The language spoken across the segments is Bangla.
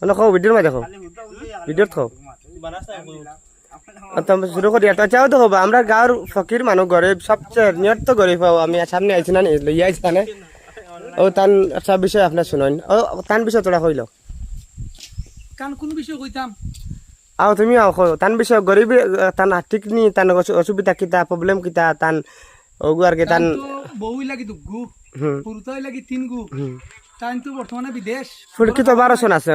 মানে খাও ভিডিওর মাঝে খাও ভিডিওর খাও শুরু করি চাও তো হবো আমরা গাঁর ফকির মানুষ গরিব সবচেয়ে নিয়ত গরিব পাও আমি সামনে আইছি না লইয়া আইছি না ও তান সব বিষয় আপনার শুনুন ও তান বিষয় তোরা কইল কান কোন বিষয় কইতাম আও তুমি আও তান বিষয় গরিব তান আর্থিক নি তান অসুবিধা কিতা প্রবলেম কিতা তান ওগু আর কি তান বউই লাগি দুগু পুরুতই লাগি তিন গু তাই তো বর্তমানে বিদেশ ফুটকি তো 1200 আছে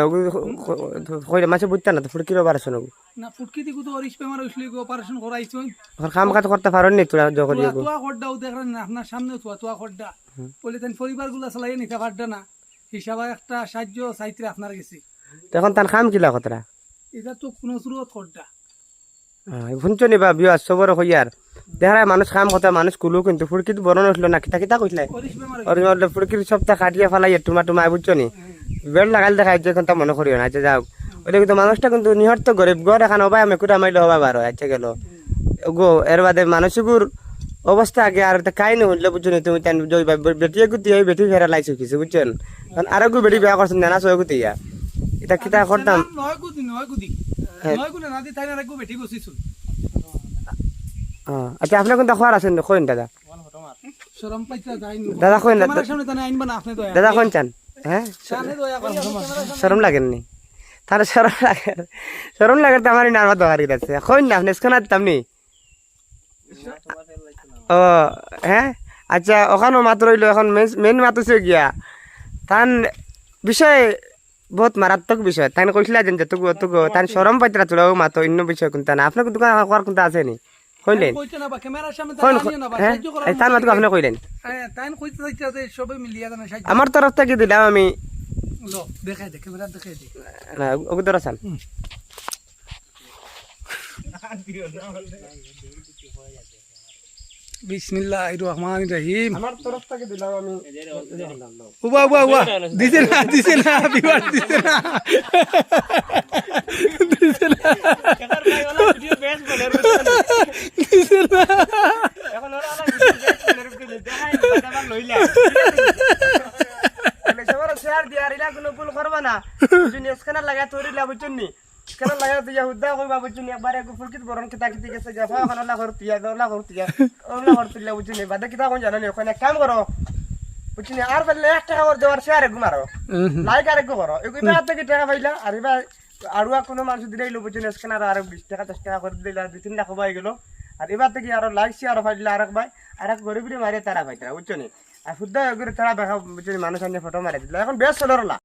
কইলে মাছে বুঝতা না তো ফুটকির 1200 ওগু না ফুটকি দিগু তো অরিশ পেমার হইছলি গো অপারেশন করাইছই আর কাম কাজ করতে পারেন নি তোরা যখন তুয়া খড়দাও দেখেন না আপনার সামনে তুয়া খড়দা বলে তেন পরিবারগুলো চালাই নিতে পারদা না হিসাবে একটা সাহায্য চাইতে আপনার গেছি তখন তান কাম কিলা কতরা এটা তো কোন সুরত খড়দা শুনছনি বা বিয়া সবর হইয়ার দেখা মানুষ কাম কথা মানুষ কুলু কিন্তু ফুটকিত বড় নছিল না কিতা কিতা কইলে আর ফুটকির সপ্তাহ কাটিয়ে ফেলাই টুমা টুমা বুঝছনি বেল লাগাল দেখাই যে কোনটা মনে করিও না যাও ওইটা কিন্তু মানুষটা কিন্তু নিহত গরিব গড় এখন হবাই আমি কুড়া মাইলে হবা বার আচ্ছা গেল গো এর বাদে মানসিকুর অবস্থা আগে আর কাহিনী হইলে বুঝছনি তুমি তেন বেটিয়ে গুতি হই বেটি ফেরা লাইছো কিছু বুঝছেন কারণ আরো গু বেটি বিয়া করছেন না সয় গুতিয়া এটা কিতা করতাম নয় গুদি নয় গুনে না দি তাই না রাখবো বেটি বসিছুন আচ্ছা আপনার কোনটা খোয়ার আছেন কইন দাদা শরম পাইতা যাই দাদা কইন আমার সামনে তানে আইনবা না আপনি দয়া দাদা কোন চান হ্যাঁ সামনে দয়া করে শরম লাগেননি তাহলে শরম লাগে তো আমারই নার্ভা দোকার গেছে কইন না আপনি স্কোনা দিতাম নি ও হ্যাঁ আচ্ছা ওখানেও মাত রইল এখন মেন মাত হচ্ছে গিয়া তান বিষয় বহুত মারাত্মক বিষয় তাই কইছিলা যেন যে তুগো তুগো তান শরম পাইতরা তোলাও মাতো অন্য বিষয় কোনটা না আপনার দোকান হওয়ার কোনটা আছে নি কইলেন কইতে না বা ক্যামেরার সামনে তাই আনিও না বা সাহায্য করা তার মাতো আপনি কইলেন হ্যাঁ তাই কইতে চাইতে সবাই মিলিয়া জানা সাহায্য আমার তরফ থেকে দিলাম আমি লো দেখাই দে ক্যামেরা দেখাই দে না ওকে ধরা চান বিসমিল্লাহির রহমানির রহিম আমার তরফ থেকে দিলাম আমি উবা উবা উবা দিছে না বিবার দিছে না দিছে না এবার ভাই ওলা ভিডিও বেশ বলে দিছে না এখন ওরা ভিডিও বেশ বলে দেখাই বাবা লইলা আমি সবার শেয়ার দিয়া রিলা কোনো ভুল করবা না যদি স্ক্যানার লাগা তোরিলা বুঝছনি স্ক্যানার লাগা দিয়া হুদা কইবা বুঝছনি একবারে ফুলকিত বরণ কিতা কিতি গেছে জাফা এখন ওলা করতিয়া ওলা করতিয়া বুঝছনি বাদে কিতা কোন জানো নি ওখানে কাম করো বুঝছনি আর বললে 1 টাকা ওর দেওয়ার শেয়ার একটু মারো লাইক আর একটু করো এগুলা থেকে টাকা পাইলা আর এবার আড়ুয়া কোনো মানুষ দিলাইলো বুঝছনি স্ক্যানার আর 20 টাকা 10 টাকা করে দিলা 2-3 লাখ হয়ে গেল আর এবার থেকে আরো লাইক শেয়ার পাইলা আর এক ভাই আর এক গরিবরে মারে তারা পাইতরা বুঝছনি আর হুদা এগুলো তারা দেখা বুঝছনি মানুষ আনিয়ে ফটো মারে দিলা এখন বেশ চলরলা